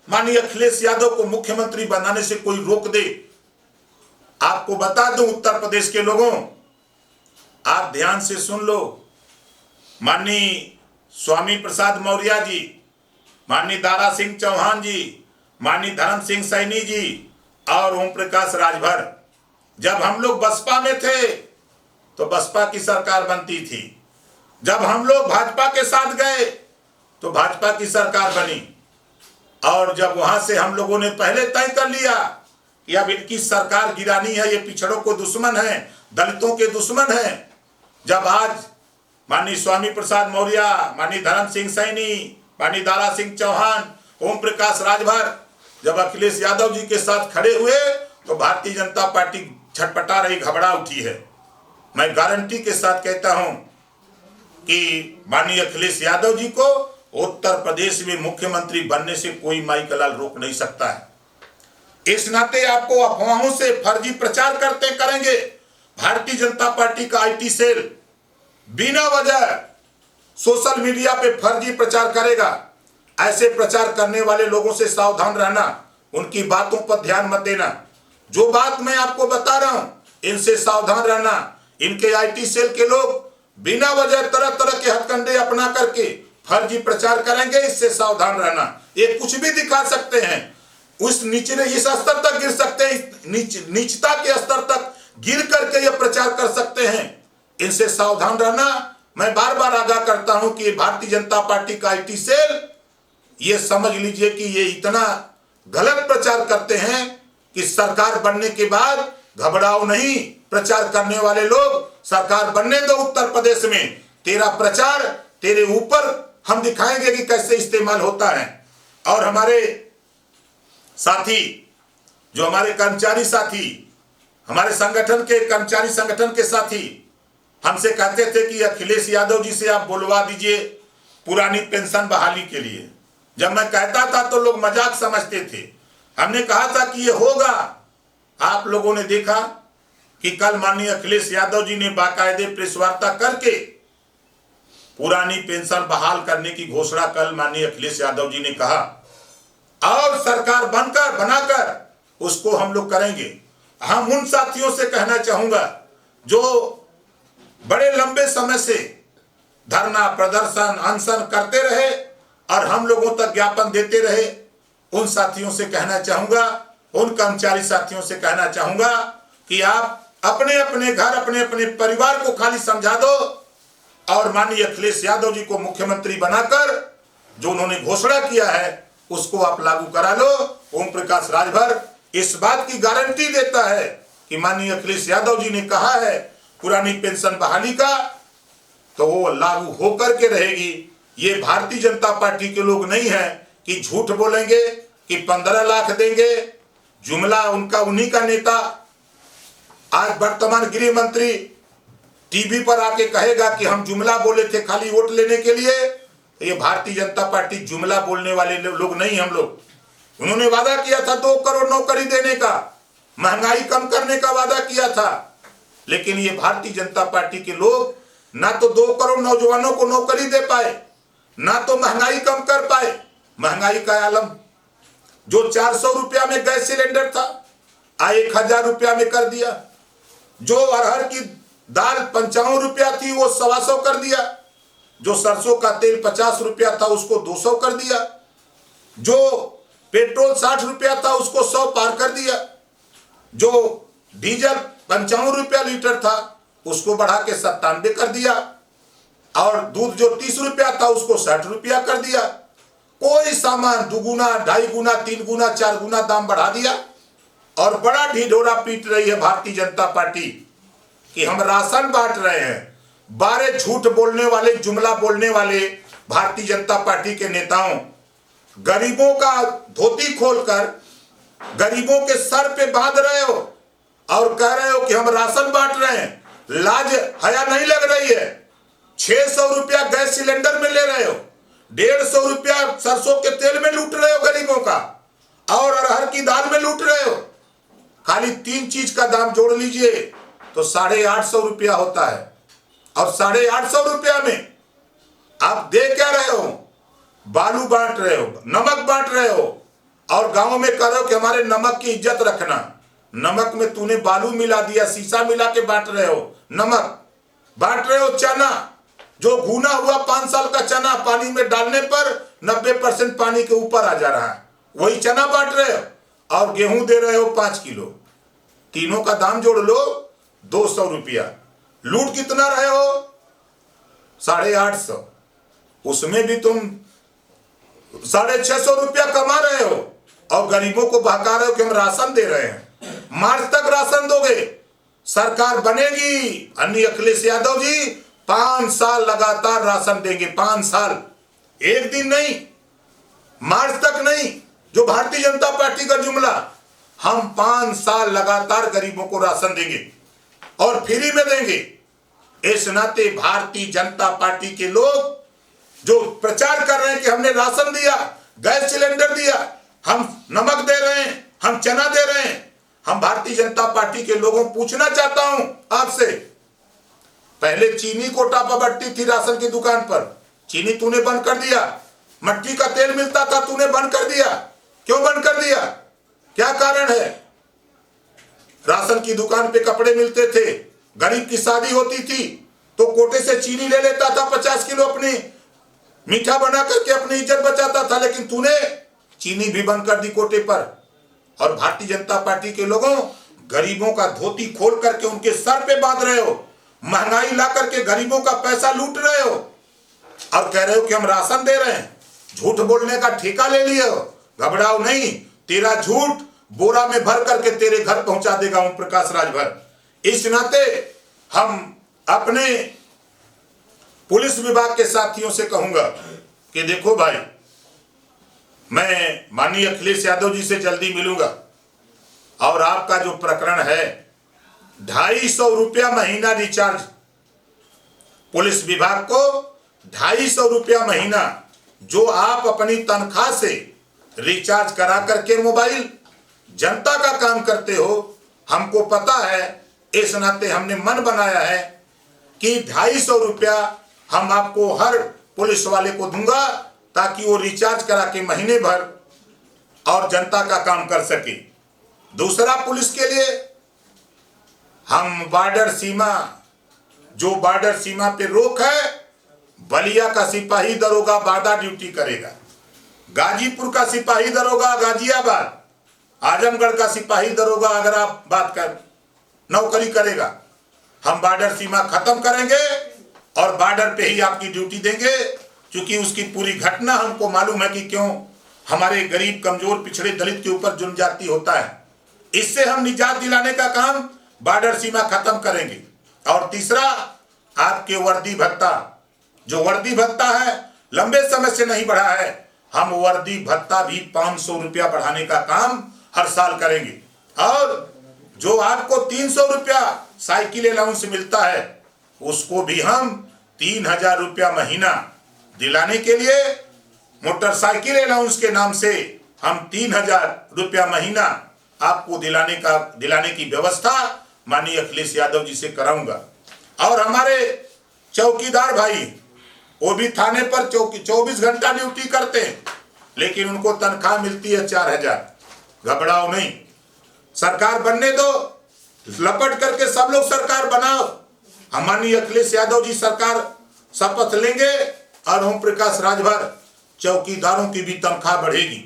माननीय अखिलेश यादव को मुख्यमंत्री बनाने से कोई रोक दे। आपको बता दूं उत्तर प्रदेश के लोगों, आप ध्यान से सुन लो, माननीय स्वामी प्रसाद मौर्य जी, माननीय दारा सिंह चौहान जी, माननीय धर्म सिंह सैनी जी और ओम प्रकाश राजभर, जब हम लोग बसपा में थे तो बसपा की सरकार बनती थी, जब हम लोग भाजपा के साथ गए तो भाजपा की सरकार बनी, और जब वहां से हम लोगों ने पहले तय कर लिया कि अब इनकी सरकार गिरानी है, ये पिछड़ों को दुश्मन है, दलितों के दुश्मन है, जब आज माननीय स्वामी प्रसाद मौर्य, माननीय धर्म सिंह सैनी, माननीय दारा सिंह चौहान, ओम प्रकाश राजभर जब अखिलेश यादव जी के साथ खड़े हुए तो भारतीय जनता पार्टी छटपटा रही, घबरा उठी है। मैं गारंटी के साथ कहता हूं कि माननीय अखिलेश यादव जी को उत्तर प्रदेश में मुख्यमंत्री बनने से कोई माई का लाल रोक नहीं सकता है। इस नाते आपको अफवाहों से फर्जी प्रचार करते करेंगे। भारतीय जनता पार्टी का आईटी सेल बिना वजह सोशल मीडिया पे फर्जी प्रचार करेगा। ऐसे प्रचार करने वाले लोगों से सावधान रहना, उनकी बातों पर ध्यान मत देना। जो बात मैं आपको बता रहा हूं इनसे सावधान रहना। इनके आईटी सेल के लोग बिना वजह तरह तरह के हथकंडे अपना करके फर्जी प्रचार करेंगे, इससे सावधान रहना। ये कुछ भी दिखा सकते हैं, उस निचले इस स्तर तक गिर सकते हैं, नीचता के स्तर तक गिर करके ये प्रचार कर सकते हैं, इनसे सावधान रहना। मैं बार बार आगाह करता हूं कि भारतीय जनता पार्टी का आईटी सेल ये समझ लीजिए कि ये इतना गलत प्रचार करते हैं कि सरकार बनने के बाद घबराओ नहीं। प्रचार करने वाले लोग, सरकार बनने दो उत्तर प्रदेश में, तेरा प्रचार तेरे ऊपर हम दिखाएंगे कि कैसे इस्तेमाल होता है। और हमारे साथी, जो हमारे कर्मचारी साथी, हमारे संगठन के कर्मचारी संगठन के साथी हमसे कहते थे कि अखिलेश यादव जी से आप बुलवा दीजिए पुरानी पेंशन बहाली के लिए। जब मैं कहता था तो लोग मजाक समझते थे। हमने कहा था कि ये होगा। आप लोगों ने देखा कि कल माननीय अखिलेश यादव जी ने बाकायदे प्रेस वार्ता करके पुरानी पेंशन बहाल करने की घोषणा कल माननीय अखिलेश यादव जी ने कहा, और सरकार बनाकर उसको हम लोग करेंगे। हम उन साथियों से कहना चाहूंगा जो बड़े लंबे समय से धरना प्रदर्शन अनशन करते रहे और हम लोगों तक ज्ञापन देते रहे, उन साथियों से कहना चाहूंगा, उन कर्मचारी साथियों से कहना चाहूंगा कि आप अपने अपने घर, अपने अपने परिवार को खाली समझा दो और माननीय अखिलेश यादव जी को मुख्यमंत्री बनाकर जो उन्होंने घोषणा किया है उसको आप लागू करा लो। ओम प्रकाश राजभर इस बात की गारंटी देता है कि माननीय अखिलेश यादव जी ने कहा है पुरानी पेंशन बहाली का, तो वो लागू होकर के रहेगी। ये भारतीय जनता पार्टी के लोग नहीं है कि झूठ बोलेंगे कि 15 लाख देंगे। जुमला उनका, उन्हीं का नेता आज वर्तमान गृह मंत्री टीवी पर आके कहेगा कि हम जुमला बोले थे खाली वोट लेने के लिए। ये भारतीय जनता पार्टी जुमला बोलने वाले लोग नहीं हम लोग। उन्होंने वादा किया था 2 करोड़ नौकरी देने का, महंगाई कम करने का वादा किया था, लेकिन ये भारतीय जनता पार्टी के लोग ना तो 2 करोड़ नौजवानों को नौकरी दे पाए, ना तो महंगाई कम कर पाए। महंगाई का आलम जो 400 रुपया में गैस सिलेंडर था 1000 रुपया में कर दिया। जो अरहर की दाल 55 रुपया थी वो 125 कर दिया। जो सरसों का तेल 50 रुपया था उसको 200 कर दिया। जो पेट्रोल 60 रुपया था उसको 100 पार कर दिया। जो डीजल 55 रुपया लीटर था उसको बढ़ा के 97 कर दिया। और दूध जो 30 रुपया था उसको 60 रुपया कर दिया। कोई सामान 2 गुना 2.5 गुना 3 गुना 4 गुना दाम बढ़ा दिया। और बड़ा ढिढोरा पीट रही है भारतीय जनता पार्टी कि हम राशन बांट रहे हैं। 12 झूठ बोलने वाले, जुमला बोलने वाले भारतीय जनता पार्टी के नेताओं गरीबों का धोती खोलकर गरीबों के सर पे बांध रहे हो और कह रहे हो कि हम राशन बांट रहे हैं। लाज हया नहीं लग रही है? ₹600 गैस सिलेंडर में ले रहे हो, ₹150 सरसों के तेल में लूट रहे हो गरीबों का, और अरहर की दाल में लूट रहे हो। खाली 3 चीज का दाम जोड़ लीजिए तो ₹850 होता है। और ₹850 में आप दे क्या रहे हो? बालू बांट रहे हो, नमक बांट रहे हो, और गांव में कह रहे हो कि हमारे नमक की इज्जत रखना। नमक में तूने बालू मिला दिया, शीशा मिला के बांट रहे हो। नमक बांट रहे हो, चना जो भुना हुआ 5 साल का चना पानी में डालने पर 90% पानी के ऊपर आ जा रहा है, वही चना बांट रहे हो। और गेहूं दे रहे हो 5 किलो। तीनों का दाम जोड़ लो ₹200। लूट कितना रहे हो? 850। उसमें भी तुम ₹650 कमा रहे हो और गरीबों को बहका रहे हो कि हम राशन दे रहे हैं। मार्च तक राशन दोगे, सरकार बनेगी। अन्य अखिलेश यादव जी 5 साल लगातार राशन देंगे, 5 साल, एक दिन नहीं, मार्च तक नहीं। जो भारतीय जनता पार्टी का जुमला, हम 5 साल लगातार गरीबों को राशन देंगे और फ्री में देंगे। इस नाते भारतीय जनता पार्टी के लोग जो प्रचार कर रहे हैं कि हमने राशन दिया, गैस सिलेंडर दिया, हम नमक दे रहे हैं, हम चना दे रहे हैं, हम भारतीय जनता पार्टी के लोगों को पूछना चाहता हूं आपसे, पहले चीनी को टापाबट्टी थी राशन की दुकान पर, चीनी तूने बंद कर दिया। मट्टी का तेल मिलता था, तूने बंद कर दिया। क्यों बंद कर दिया? क्या कारण है? राशन की दुकान पे कपड़े मिलते थे, गरीब की शादी होती थी तो कोटे से चीनी ले लेता था 50 किलो, अपनी मीठा बना करके अपनी इज्जत बचाता था। लेकिन तूने चीनी भी बंद कर दी कोटे पर। और भारतीय जनता पार्टी के लोगों, गरीबों का धोती खोल करके उनके सर पे बांध रहे हो, महंगाई ला करके गरीबों का पैसा लूट रहे हो और कह रहे हो कि हम राशन दे रहे हैं। झूठ बोलने का ठेका ले लिए हो, घबराओ नहीं, तेरा झूठ बोरा में भर करके तेरे घर पहुंचा देगा ओम प्रकाश राजभर। इस नाते हम अपने पुलिस विभाग के साथियों से कहूंगा कि देखो भाई, मैं माननीय अखिलेश यादव जी से जल्दी मिलूंगा और आपका जो प्रकरण है ₹250 महीना रिचार्ज, पुलिस विभाग को ₹250 महीना जो आप अपनी तनख्वाह से रिचार्ज करा करके मोबाइल जनता का काम करते हो, हमको पता है। इस नाते हमने मन बनाया है कि ₹250 हम आपको हर पुलिस वाले को दूंगा ताकि वो रिचार्ज करा के महीने भर और जनता का काम कर सके। दूसरा, पुलिस के लिए हम बॉर्डर सीमा, जो बॉर्डर सीमा पे रोक है, बलिया का सिपाही दरोगा बादा ड्यूटी करेगा, गाजीपुर का सिपाही दरोगा गाजियाबाद, आजमगढ़ का सिपाही दरोगा अगर आप बात कर नौकरी करेगा। हम बॉर्डर सीमा खत्म करेंगे और बॉर्डर पे ही आपकी ड्यूटी देंगे, क्योंकि उसकी पूरी घटना हमको मालूम है कि क्यों हमारे गरीब, कमजोर, पिछड़े, दलित के ऊपर जुल्म जाती होता है। इससे हम निजात दिलाने का काम बॉर्डर सीमा खत्म करेंगे। और तीसरा, आपके वर्दी भत्ता, जो वर्दी भत्ता है लंबे समय से नहीं बढ़ा है, हम वर्दी भत्ता भी ₹500 बढ़ाने का काम हर साल करेंगे। और जो आपको ₹300 साइकिल अलाउंस मिलता है, उसको भी हम ₹3000 महीना दिलाने के लिए, मोटरसाइकिल अलाउंस के नाम से हम ₹3000 महीना आपको दिलाने की व्यवस्था माननीय अखिलेश यादव जी से कराऊंगा। और हमारे चौकीदार भाई, वो भी थाने पर 24 घंटा ड्यूटी करते हैं, लेकिन उनको तनख्वाह मिलती है 4000। घबराओ नहीं, सरकार बनने दो, लपट करके सब लोग सरकार बनाओ। माननीय अखिलेश यादव जी सरकार शपथ लेंगे और ओम प्रकाश राजभर चौकीदारों की भी तनख्वाह बढ़ेगी।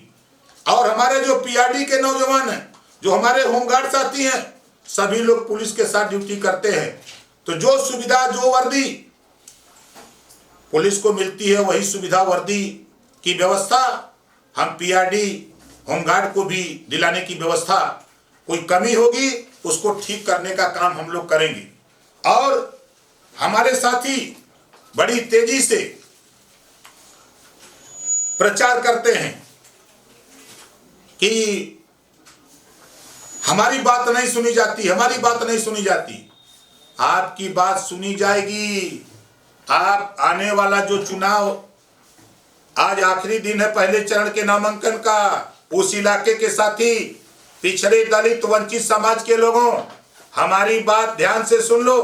और हमारे जो पीआरडी के नौजवान हैं, जो हमारे होमगार्ड साथी हैं, सभी लोग पुलिस के साथ ड्यूटी करते हैं। तो जो सुविधा, जो वर्दी पुलिस को मिलती है, वही सुविधा वर्दी की व्यवस्था हम पीआरडी, होमगार्ड को भी दिलाने की व्यवस्था, कोई कमी होगी उसको ठीक करने का काम हम लोग करेंगे। और हमारे साथी बड़ी तेजी से प्रचार करते हैं कि हमारी बात नहीं सुनी जाती, हमारी बात नहीं सुनी जाती। आपकी बात सुनी जाएगी, आप आने वाला जो चुनाव, आज आखिरी दिन है पहले चरण के नामांकन का, उस इलाके के साथी पिछड़े दलित वंचित समाज के लोगों, हमारी बात ध्यान से सुन लो।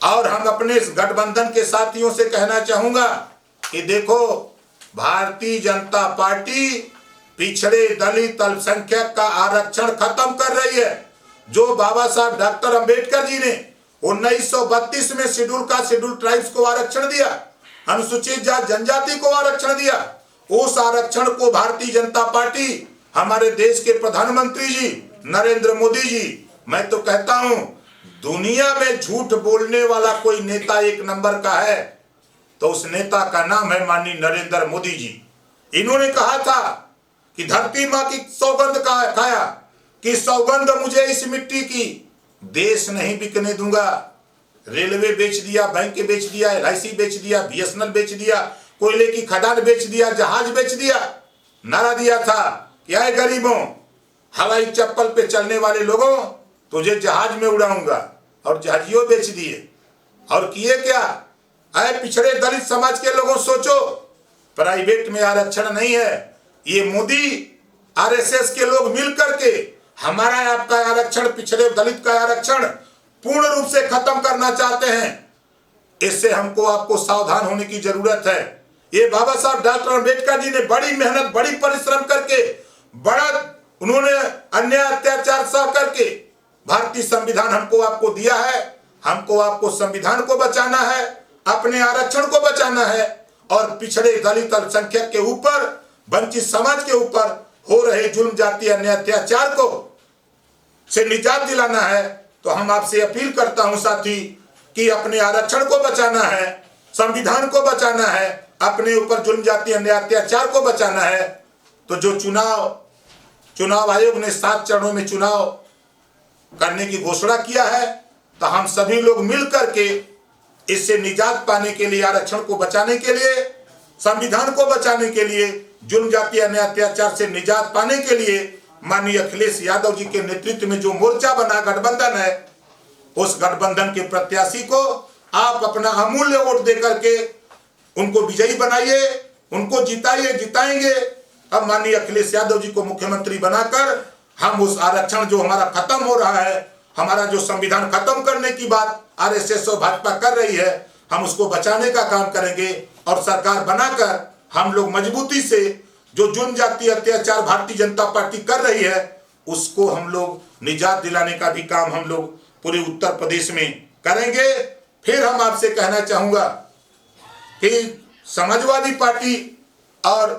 और हम अपने गठबंधन के साथियों से कहना चाहूंगा कि देखो, भारतीय जनता पार्टी पिछड़े दलित अल्पसंख्यक का आरक्षण खत्म कर रही है। जो बाबा साहब डॉक्टर अंबेडकर जी ने 1932 में शेड्यूल ट्राइब्स को आरक्षण दिया, अनुसूचित जाति जनजाति को आरक्षण दिया, उस आरक्षण को भारतीय जनता पार्टी, हमारे देश के प्रधानमंत्री जी नरेंद्र मोदी जी, मैं तो कहता हूं दुनिया में झूठ बोलने वाला कोई नेता एक नंबर का है तो उस नेता का नाम है माननीय नरेंद्र मोदी जी। इन्होंने कहा था कि धरती माँ की सौगंध खाया कि सौगंध मुझे इस मिट्टी की, देश नहीं बिकने दूंगा। रेलवे बेच दिया, बैंक बेच दिया, LIC बेच दिया, BSNL बेच दिया, कोयले की खदान बेच दिया, जहाज बेच दिया। नारा दिया था कि आए गरीबों, हवाई चप्पल पे चलने वाले लोगों, तुझे जहाज में उड़ाऊंगा, और जहाजियों बेच दिए। और किए क्या? आए पिछड़े दलित समाज के लोगों, सोचो, प्राइवेट में आरक्षण नहीं है, ये मोदी RSS के लोग मिल करके हमारा आपका आरक्षण, पिछड़े दलित का आरक्षण पूर्ण रूप से खत्म करना चाहते हैं। इससे हमको आपको सावधान होने की जरूरत है। ये बाबा साहब डॉक्टर अंबेडकर जी ने बड़ी मेहनत, बड़ी परिश्रम करके, बड़ा उन्होंने अन्याय अत्याचार सह करके भारतीय संविधान हमको आपको दिया है। हमको आपको संविधान को बचाना है, अपने आरक्षण को बचाना है, और पिछड़े दलित अल्पसंख्यक के ऊपर, वंचित समाज के ऊपर हो रहे जुल्म, जाति, अन्याय, अत्याचार को से निजात दिलाना है। तो हम आपसे अपील करता हूं साथी कि अपने आरक्षण को बचाना है, संविधान को बचाना है, अपने ऊपर जुल्म, जाति, अन्याय, अत्याचार को बचाना है। तो जो चुनाव आयोग ने 7 चरणों में चुनाव करने की घोषणा किया है, तो हम सभी लोग मिल करके इससे निजात पाने के लिए, आरक्षण को बचाने के लिए, संविधान को बचाने के लिए, जुल्म, जाति, अन्याय, अत्याचार से निजात पाने के लिए माननीय अखिलेश यादव जी के नेतृत्व में जो मोर्चा बना गठबंधन है, उस गठबंधन के प्रत्याशी को आप अपना अमूल्य वोट दे करके उनको विजयी बनाइए, उनको जिताइए, जिताएंगे। अब माननीय अखिलेश यादव जी को मुख्यमंत्री बनाकर हम उस आरक्षण जो हमारा खत्म हो रहा है, हमारा जो संविधान खत्म करने की बात RSS और भाजपा कर रही है, हम उसको बचाने का काम करेंगे। और सरकार बनाकर हम लोग मजबूती से जो जुल्म, जाति, अत्याचार भारतीय जनता पार्टी कर रही है, उसको हम लोग निजात दिलाने का भी काम हम लोग पूरे उत्तर प्रदेश में करेंगे। फिर हम आपसे कहना चाहूंगा कि समाजवादी पार्टी और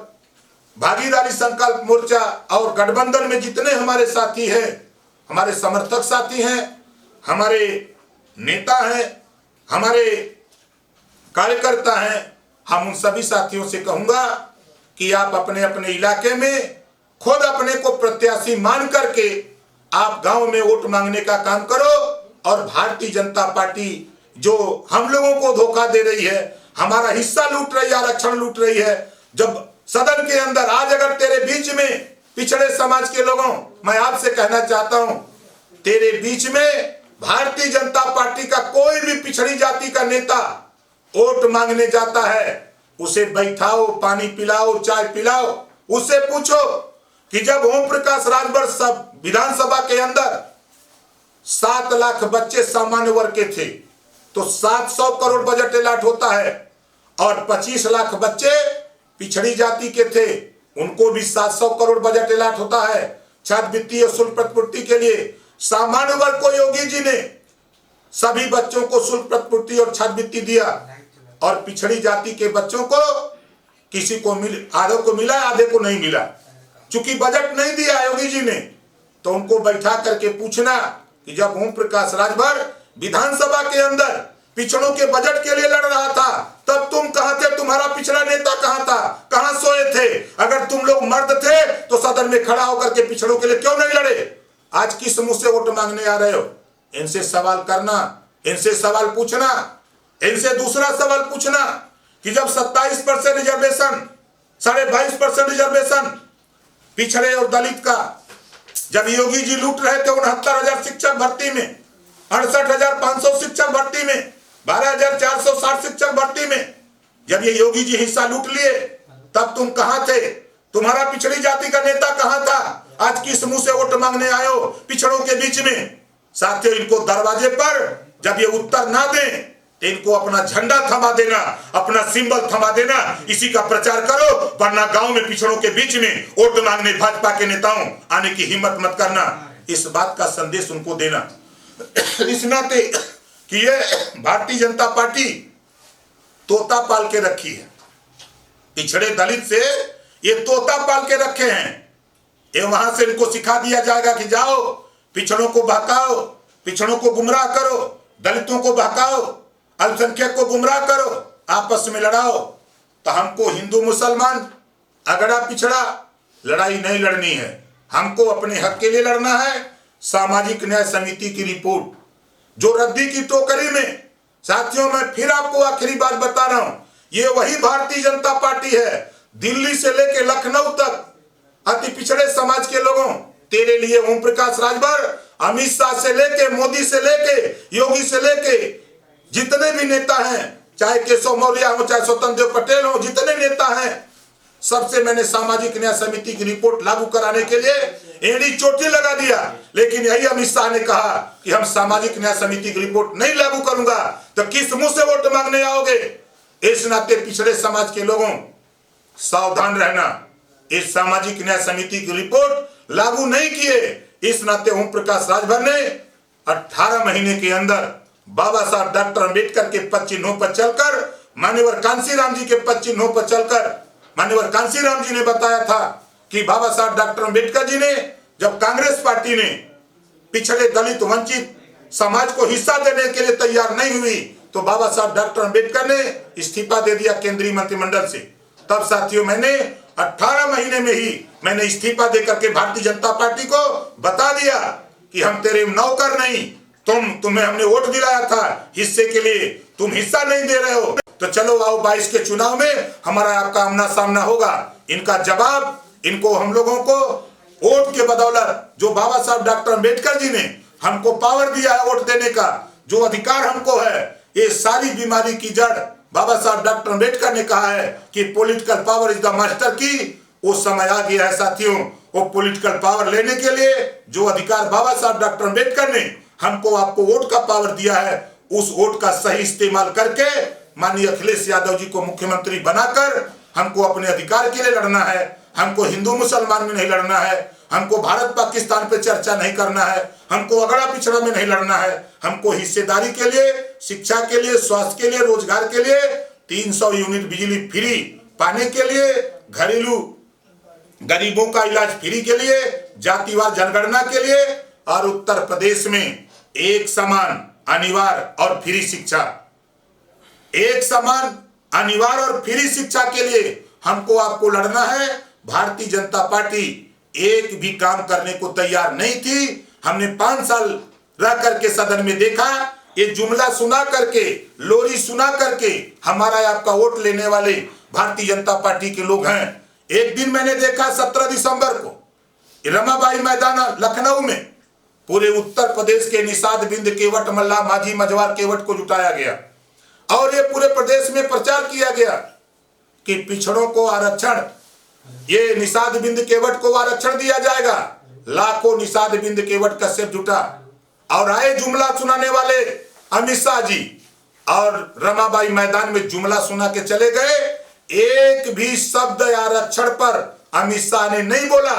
भागीदारी संकल्प मोर्चा और गठबंधन में जितने हमारे साथी हैं, हमारे समर्थक साथी हैं, हमारे नेता हैं, हमारे कार्यकर्ता हैं, हम उन सभी साथियों से कहूंगा कि आप अपने अपने इलाके में खुद अपने को प्रत्याशी मान करके आप गांव में वोट मांगने का काम करो। और भारतीय जनता पार्टी जो हम लोगों को धोखा दे रही है, हमारा हिस्सा लूट रही है, आरक्षण लूट रही है, जब सदन के अंदर आज अगर तेरे बीच में पिछड़े समाज के लोगों, मैं आपसे कहना चाहता हूं, तेरे बीच में भारतीय जनता पार्टी का कोई भी पिछड़ी जाति का नेता वोट मांगने जाता है, उसे बैठाओ, पानी पिलाओ, चाय पिलाओ, उससे पूछो कि जब ओम प्रकाश राजभर सब विधानसभा के अंदर 7 लाख बच्चे सामान्य वर्ग के थे, तो 700 करोड़ बजट अलॉट होता है, और 25 लाख बच्चे पिछड़ी जाति के थे, उनको भी 700 करोड़ बजट अलॉट होता है छात्रवृत्ति और शुल्क प्रतिपूर्ति के लिए। सामान्य वर्ग को योगी जी ने सभी बच्चों को शुल्क प्रतिपूर्ति और छात्रवृत्ति दिया, और पिछड़ी जाति के बच्चों को किसी को आधे को मिला, आधे को नहीं मिला। चूंकि बजट नहीं दिया योगी जी ने, तो उनको बैठा करके पूछना कि जब ओम प्रकाश राजभर विधानसभा के अंदर पिछड़ों के बजट के लिए लड़ रहा था, तब तुम कहां थे? तुम्हारा पिछड़ा नेता कहां था? कहां सोए थे? अगर तुम लोग मर्द थे तो सदन में खड़ा होकर के पिछड़ों के लिए क्यों नहीं लड़े? आज किस मुंह से वोट मांगने आ रहे हो? इनसे सवाल करना, इनसे सवाल पूछना, इनसे दूसरा सवाल पूछना कि जब 27% रिजर्वेशन, 22.5% रिजर्वेशन पिछड़े और दलित का जब योगी जी लूट रहे थे 69,000 शिक्षक भर्ती में, 68,500 शिक्षक भर्ती में, 12,460 शिक्षक भर्ती में जब ये योगी जी हिस्सा लूट लिए तब तुम कहां थे? तुम्हारा पिछड़ी जाति का नेता कहां था? आज किस मुंह से वोट मांगने आए हो पिछड़ों के बीच में? साथियों, इनको दरवाजे पर जब ये उत्तर ना दें तो इनको अपना झंडा थमा देना, अपना सिंबल थमा देना, इसी का प्रचार करो, वरना गांव में पिछड़ों के बीच में वोट मांगने भाजपा के नेताओं आने की हिम्मत मत करना। इस बात का संदेश उनको देना। इस नाते कि ये भारतीय जनता पार्टी तोता पाल के रखी है, पिछड़े दलित से ये तोता पाल के रखे हैं। ये वहां से इनको सिखा दिया जाएगा कि जाओ पिछड़ों को बहकाओ, पिछड़ों को गुमराह करो, दलितों को बहकाओ, अल्पसंख्यक को गुमराह करो, आपस में लड़ाओ। तो हमको हिंदू मुसलमान अगड़ा पिछड़ा लड़ाई नहीं लड़नी है, हमको अपने हक के लिए लड़ना है। सामाजिक न्याय समिति की रिपोर्ट जो रद्दी की टोकरी में, साथियों मैं फिर आपको आखिरी बात बता रहा हूं, ये वही भारतीय जनता पार्टी है दिल्ली से लेके लखनऊ तक अति पिछड़े समाज के लोगों, तेरे लिए ओम प्रकाश राजभर, अमित शाह से लेके, मोदी से लेके, योगी से लेके जितने भी नेता हैं, चाहे केशव मौर्य हो, चाहे स्वतंत्र देव पटेल हो, जितने नेता हैं सबसे मैंने सामाजिक न्याय समिति की रिपोर्ट लागू कराने के लिए एड़ी चोटी लगा दिया। लेकिन यही अमित शाह ने कहा कि हम सामाजिक न्याय समिति की रिपोर्ट नहीं लागू करूंगा, तो किस मुंह से वोट मांगने आओगे? इस नाते पिछड़े समाज के लोगों सावधान रहना, इस सामाजिक न्याय समिति की रिपोर्ट लागू नहीं किए, इस नाते ओम प्रकाश राजभर ने 18 महीने के अंदर बाबा साहब डॉक्टर अंबेडकर के पद चिन्हों पर चलकर, मान्यवर कांशीराम जी के पद चिन्हों पर चलकर, मान्यवर कांशीराम जी ने बताया था कि बाबा साहब डॉक्टर अंबेडकर जी ने जब कांग्रेस पार्टी ने पिछड़े दलित वंचित समाज को हिस्सा देने के लिए तैयार नहीं हुई तो बाबा साहब डॉक्टर अंबेडकर ने इस्तीफा दे दिया केंद्रीय मंत्रिमंडल से। तब साथियों मैंने 18 महीने में ही मैंने इस्तीफा देकर के भारतीय जनता पार्टी को बता दिया कि हम तेरे नौकर नहीं, तुम्हें हमने वोट दिलाया था हिस्से के लिए, तुम हिस्सा नहीं दे रहे हो, तो चलो आओ 22 के चुनाव में हमारा आपका आमना सामना होगा। इनका जवाब, इनको हम लोगों को वोट के बदौलत जो बाबा साहब डॉक्टर अंबेडकर जी ने हमको पावर दिया है वोट देने का, जो अधिकार हमको है, ये सारी बीमारी की जड़ बाबा साहब डॉक्टर अंबेडकर ने कहा है कि political power is the master की। वो समय आ गया है साथियों, वो पॉलिटिकल पावर लेने के लिए जो अधिकार बाबा साहब डॉक्टर अंबेडकर ने हमको आपको वोट का पावर दिया है, उस वोट का सही इस्तेमाल करके माननीय अखिलेश यादव जी को मुख्यमंत्री बनाकर हमको अपने अधिकार के लिए लड़ना है। हमको हिंदू मुसलमान में नहीं लड़ना है, हमको भारत पाकिस्तान पे चर्चा नहीं करना है, हमको अगड़ा पिछड़ा में नहीं लड़ना है, हमको हिस्सेदारी के लिए, शिक्षा के लिए, स्वास्थ्य के लिए, रोजगार के लिए, 300 यूनिट बिजली फ्री पाने के लिए, घरेलू गरीबों का इलाज फ्री के लिए, जातिवार जनगणना के लिए, और उत्तर प्रदेश में एक समान अनिवार्य और फ्री शिक्षा, एक समान अनिवार्य और फ्री शिक्षा के लिए हमको आपको लड़ना है। भारतीय जनता पार्टी एक भी काम करने को तैयार नहीं थी। हमने 5 साल रह करके सदन में देखा, ये जुमला सुना करके, लोरी सुना करके हमारा आपका वोट लेने वाले भारतीय जनता पार्टी के लोग हैं। एक दिन मैंने देखा 17 दिसंबर को रमाबाई मैदान लखनऊ में पूरे उत्तर प्रदेश के निषाद बिंद केवट मल्ला माझी मझवार केवट को जुटाया गया और ये पूरे प्रदेश में प्रचार किया गया कि पिछड़ों को आरक्षण, ये निषाद बिंद केवट को आरक्षण दिया जाएगा। लाखों निषाद बिंद केवट कश्यप जुटा और आए जुमला सुनाने वाले अमित शाह जी और रमाबाई मैदान में जुमला सुना के चले गए। एक भी शब्द आरक्षण पर अमित शाह ने नहीं बोला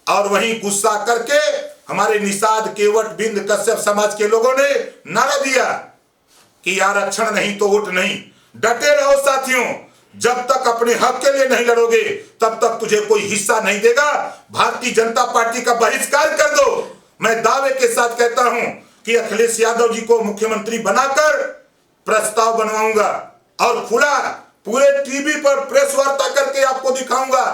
और वहीं गुस्सा करके हमारे निषाद केवट बिंद कश्यप समाज के लोगों ने नारा दिया कि आरक्षण नहीं तो वोट नहीं। डटे रहो साथियों, जब तक अपने हक के लिए नहीं लड़ोगे तब तक तुझे कोई हिस्सा नहीं देगा। भारतीय जनता पार्टी का बहिष्कार कर दो। मैं दावे के साथ कहता हूं कि अखिलेश यादव जी को मुख्यमंत्री बनाकर प्रस्ताव बनवाऊंगा और खुला पूरे टीवी पर प्रेस वार्ता करके आपको दिखाऊंगा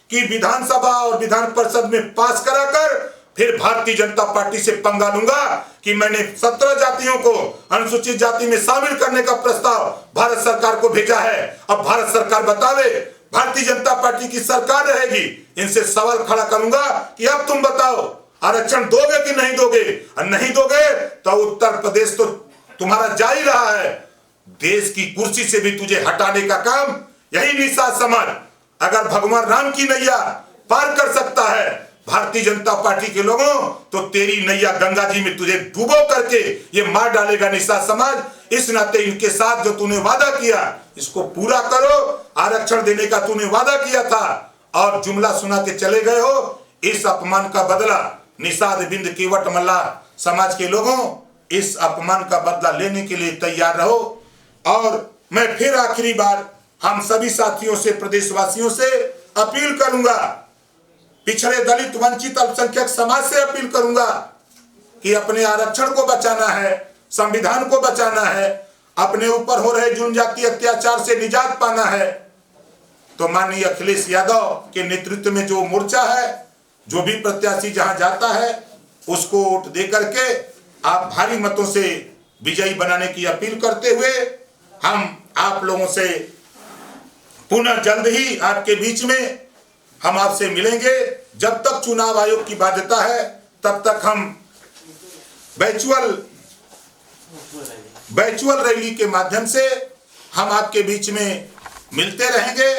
कि विधानसभा और विधान परिषद में पास कराकर फिर भारतीय जनता पार्टी से पंगा लूंगा कि मैंने 17 जातियों को अनुसूचित जाति में शामिल करने का प्रस्ताव भारत सरकार को भेजा है। अब भारत सरकार बतावे, भारतीय जनता पार्टी की सरकार रहेगी, इनसे सवाल खड़ा करूंगा कि अब तुम बताओ आरक्षण दोगे कि नहीं दोगे, और नहीं दोगे तो उत्तर प्रदेश तो तुम्हारा जारी रहा है। देश की कुर्सी से भी तुझे हटाने का काम यही निषाद समाज, अगर भगवान राम की नैया पार कर सकता है भारतीय जनता पार्टी के लोगों, तो तेरी नैया गंगा जी में तुझे डुबो करके ये मार डालेगा निषाद समाज। इस नाते इनके साथ जो तूने वादा किया इसको पूरा करो। आरक्षण देने का तूने वादा किया था और जुमला सुना के चले गए हो। इस अपमान का बदला निषाद बिंद केवट मल्ला समाज के लोगों, इस अपमान का बदला लेने के लिए तैयार रहो। और मैं फिर आखिरी बार हम सभी साथियों से, प्रदेशवासियों से अपील करूंगा, पिछड़े दलित वंचित अल्पसंख्यक समाज से अपील करूंगा कि अपने आरक्षण को बचाना है, संविधान को बचाना है, अपने ऊपर हो रहे जनजातीय अत्याचार से निजात पाना है। तो माननीय अखिलेश यादव के नेतृत्व में जो मोर्चा है, जो भी प्रत्याशी जहां जाता है उसको वोट दे करके आप भारी मतों से विजयी बनाने की अपील करते हुए हम आप लोगों से पुनः जल्द ही आपके बीच में हम आपसे मिलेंगे। जब तक चुनाव आयोग की बाध्यता है तब तक हम वर्चुअल रैली के माध्यम से हम आपके बीच में मिलते रहेंगे।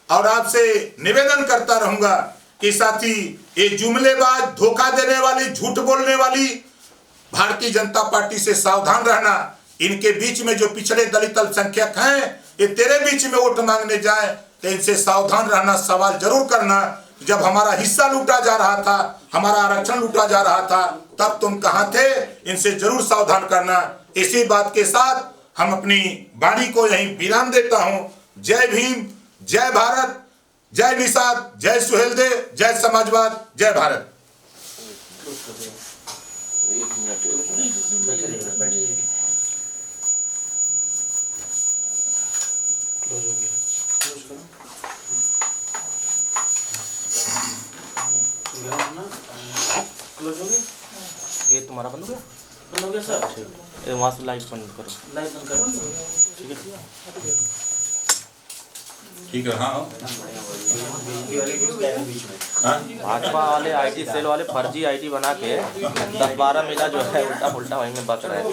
और आपसे निवेदन करता रहूंगा कि साथी ये जुमलेबाज, धोखा देने वाली, झूठ बोलने वाली भारतीय जनता पार्टी से सावधान रहना। इनके बीच में जो पिछड़े दलित अल्पसंख्यक हैं, ये तेरे बीच में वोट मांगने जाए तो इनसे सावधान रहना, सवाल जरूर करना। जब हमारा हिस्सा लूटा जा रहा था, हमारा आरक्षण लूटा जा रहा था, तब तुम कहां थे, इनसे जरूर सावधान करना। इसी बात के साथ हम अपनी वाणी को यहीं विराम देता हूं। जय भीम, जय भारत, जय निषाद, जय सुहेलदेव, जय समाजवाद, जय भारत। ये तुम्हारा बंद हो गया? बंद हो गया सर। ये वहाँ से लाइव बंद करो। लाइव बंद करो। ठीक है। ठीक है। हाँ भाजपा वाले आईटी सेल वाले फर्जी आईडी बना के 10-12 मिला जो है उल्टा पुल्टा वहीं में बक रहे हैं।